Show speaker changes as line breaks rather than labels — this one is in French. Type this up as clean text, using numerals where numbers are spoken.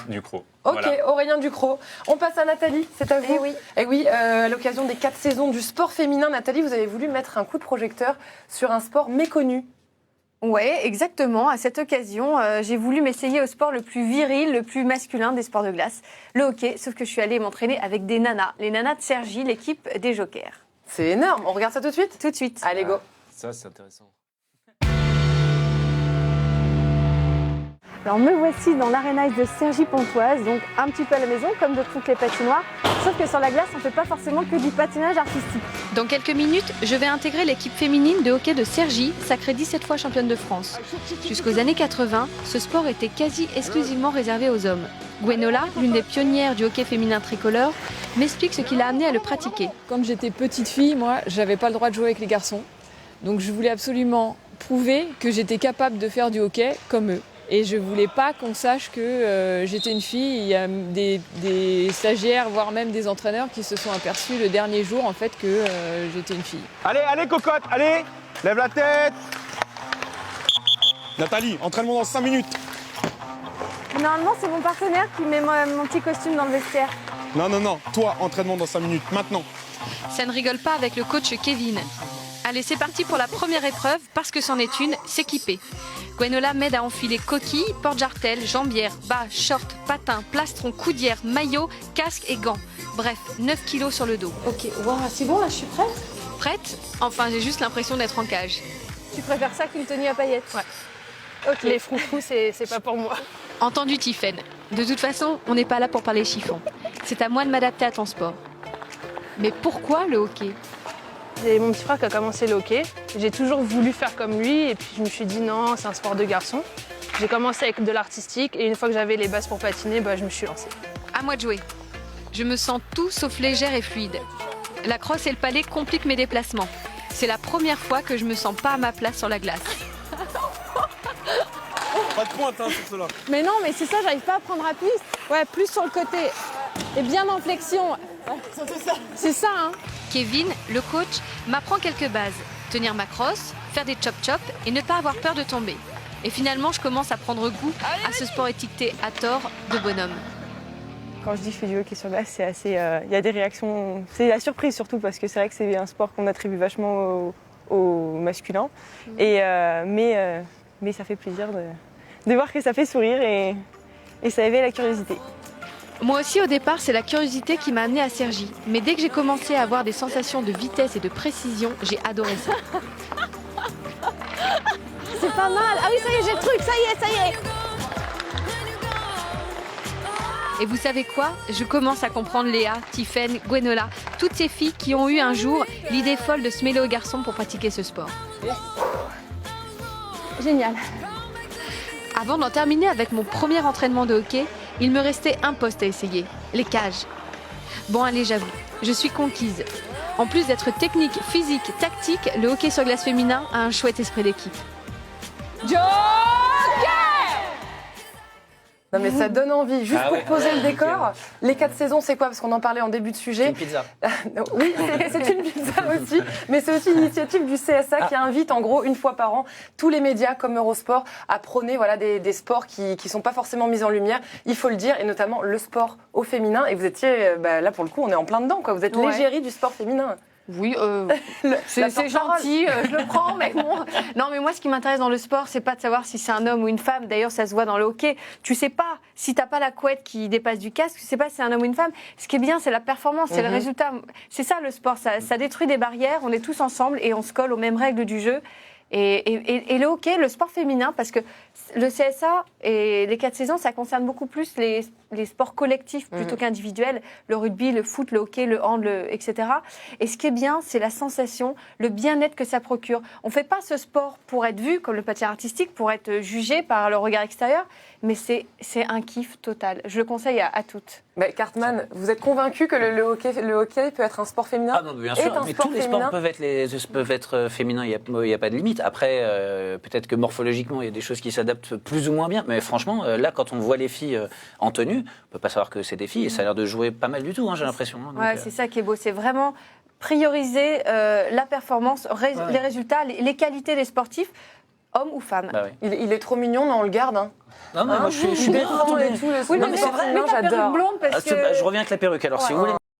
Ducrot.
Ok,
Voilà.
Aurélien Ducrot. On passe à Nathalie, c'est à vous.
Eh oui.
Et oui, à l'occasion des 4 saisons du sport féminin, Nathalie, vous avez voulu mettre un coup de projecteur sur un sport méconnu.
Ouais, exactement. À cette occasion, j'ai voulu m'essayer au sport le plus viril, le plus masculin des sports de glace, le hockey. Sauf que je suis allée m'entraîner avec des nanas, les nanas de Cergy, l'équipe des Jokers.
C'est énorme. On regarde ça tout de suite?
Tout de suite.
Allez, go.
Ça, c'est intéressant.
Alors me voici dans l'Arena de Cergy-Pontoise, donc un petit peu à la maison, comme de toutes les patinoires. Sauf que sur la glace, on ne fait pas forcément que du patinage artistique.
Dans quelques minutes, je vais intégrer l'équipe féminine de hockey de Cergy, sacrée 17 fois championne de France. Jusqu'aux années 80, ce sport était quasi exclusivement réservé aux hommes. Gwenola, l'une des pionnières du hockey féminin tricolore, m'explique ce qui l'a amenée à le pratiquer.
Quand j'étais petite fille, moi, j'avais pas le droit de jouer avec les garçons. Donc je voulais absolument prouver que j'étais capable de faire du hockey comme eux. Et je voulais pas qu'on sache que j'étais une fille. Il y a des stagiaires, voire même des entraîneurs qui se sont aperçus le dernier jour en fait que j'étais une fille.
Allez, allez cocotte, allez, lève la tête. Nathalie, entraînement dans 5 minutes.
Normalement, c'est mon partenaire qui met mon petit costume dans le vestiaire.
Non, toi, entraînement dans 5 minutes, maintenant.
Ça ne rigole pas avec le coach Kevin. Allez, c'est parti pour la première épreuve, parce que c'en est une, s'équiper. Gwenola m'aide à enfiler coquilles, porte-jartelles, jambières, bas, shorts, patins, plastrons, coudières, maillots, casque et gants. Bref, 9 kilos sur le dos.
Ok, wow, c'est bon là, je suis prête.
Prête? Enfin, j'ai juste l'impression d'être en cage.
Tu préfères ça qu'une tenue à paillettes?
Ouais.
Ok. Les froufrous, c'est pas pour moi.
Entendu, Tiffaine. De toute façon, on n'est pas là pour parler chiffon. C'est à moi de m'adapter à ton sport. Mais pourquoi le hockey?
C'est mon petit frère qui a commencé le hockey. J'ai toujours voulu faire comme lui et puis je me suis dit non, c'est un sport de garçon. J'ai commencé avec de l'artistique et une fois que j'avais les bases pour patiner, je me suis lancée.
À moi de jouer. Je me sens tout sauf légère et fluide. La crosse et le palais compliquent mes déplacements. C'est la première fois que je me sens pas à ma place sur la glace.
Pas de pointe sur cela.
Mais non, mais c'est ça, j'arrive pas à prendre à piste. Ouais, plus sur le côté et bien en flexion. Ouais, c'est ça, hein.
Kevin, le coach, m'apprend quelques bases. Tenir ma crosse, faire des chop-chop et ne pas avoir peur de tomber. Et finalement, je commence à prendre goût à ce sport étiqueté à tort de bonhomme.
Quand je dis je fais du hockey sur glace, c'est assez. Il y a des réactions. C'est la surprise surtout parce que c'est vrai que c'est un sport qu'on attribue vachement au masculin. Mais ça fait plaisir de voir que ça fait sourire et ça éveille la curiosité.
Moi aussi, au départ, c'est la curiosité qui m'a amenée à Cergy. Mais dès que j'ai commencé à avoir des sensations de vitesse et de précision, j'ai adoré ça.
C'est pas mal. Ah oui, ça y est, j'ai le truc, ça y est.
Et vous savez quoi? Je commence à comprendre Léa, Tiffaine, Gwenola, toutes ces filles qui ont eu un jour l'idée folle de se mêler aux garçons pour pratiquer ce sport.
Génial.
Avant d'en terminer avec mon premier entraînement de hockey, il me restait un poste à essayer, les cages. Bon allez, j'avoue, je suis conquise. En plus d'être technique, physique, tactique, le hockey sur glace féminin a un chouette esprit d'équipe.
Non mais ça donne envie. Juste pour poser le décor, les 4 saisons, c'est quoi? Parce qu'on en parlait en début de sujet.
Une pizza.
Oui, c'est une pizza aussi. Mais c'est aussi une initiative du CSA qui invite en gros une fois par an tous les médias comme Eurosport à prôner des sports qui sont pas forcément mis en lumière. Il faut le dire, et notamment le sport au féminin. Et vous étiez, là pour le coup, on est en plein dedans, quoi. Vous êtes l'égérie du sport féminin.
Oui, c'est gentil, je le prends, mais bon. Non, mais moi, ce qui m'intéresse dans le sport, c'est pas de savoir si c'est un homme ou une femme. D'ailleurs, ça se voit dans le hockey. Tu sais pas, si t'as pas la couette qui dépasse du casque, tu sais pas si c'est un homme ou une femme. Ce qui est bien, c'est la performance, c'est le résultat. C'est ça, le sport. Ça détruit des barrières, on est tous ensemble et on se colle aux mêmes règles du jeu. Et le hockey, le sport féminin, parce que le CSA et les 4 saisons, ça concerne beaucoup plus les sports collectifs plutôt qu'individuels, le rugby, le foot, le hockey, le hand, etc. Et ce qui est bien, c'est la sensation, le bien-être que ça procure. On ne fait pas ce sport pour être vu, comme le patinage artistique, pour être jugé par le regard extérieur, mais c'est un kiff total. Je le conseille à toutes.
Cartman, vous êtes convaincu que le hockey peut être un sport féminin?
Ah non, bien sûr, mais tous les sports peuvent être féminins, il n'y a pas de limite. Après, peut-être que morphologiquement, il y a des choses qui s'adaptent plus ou moins bien, mais franchement, là, quand on voit les filles en tenue, on ne peut pas savoir que c'est des filles, et ça a l'air de jouer pas mal du tout, j'ai l'impression.
Ouais, c'est ça qui est beau, c'est vraiment prioriser la performance, les résultats, les qualités des sportifs, homme ou femme.
Bah oui.
Il est trop mignon, mais on le garde. Hein.
Non, mais moi je suis
défend et tout.
Oui,
Non,
mais
mais
c'est
c'est vrai,
mais ta perruque
j'adore.
blonde parce que...
Je reviens avec la perruque alors si vous voulez.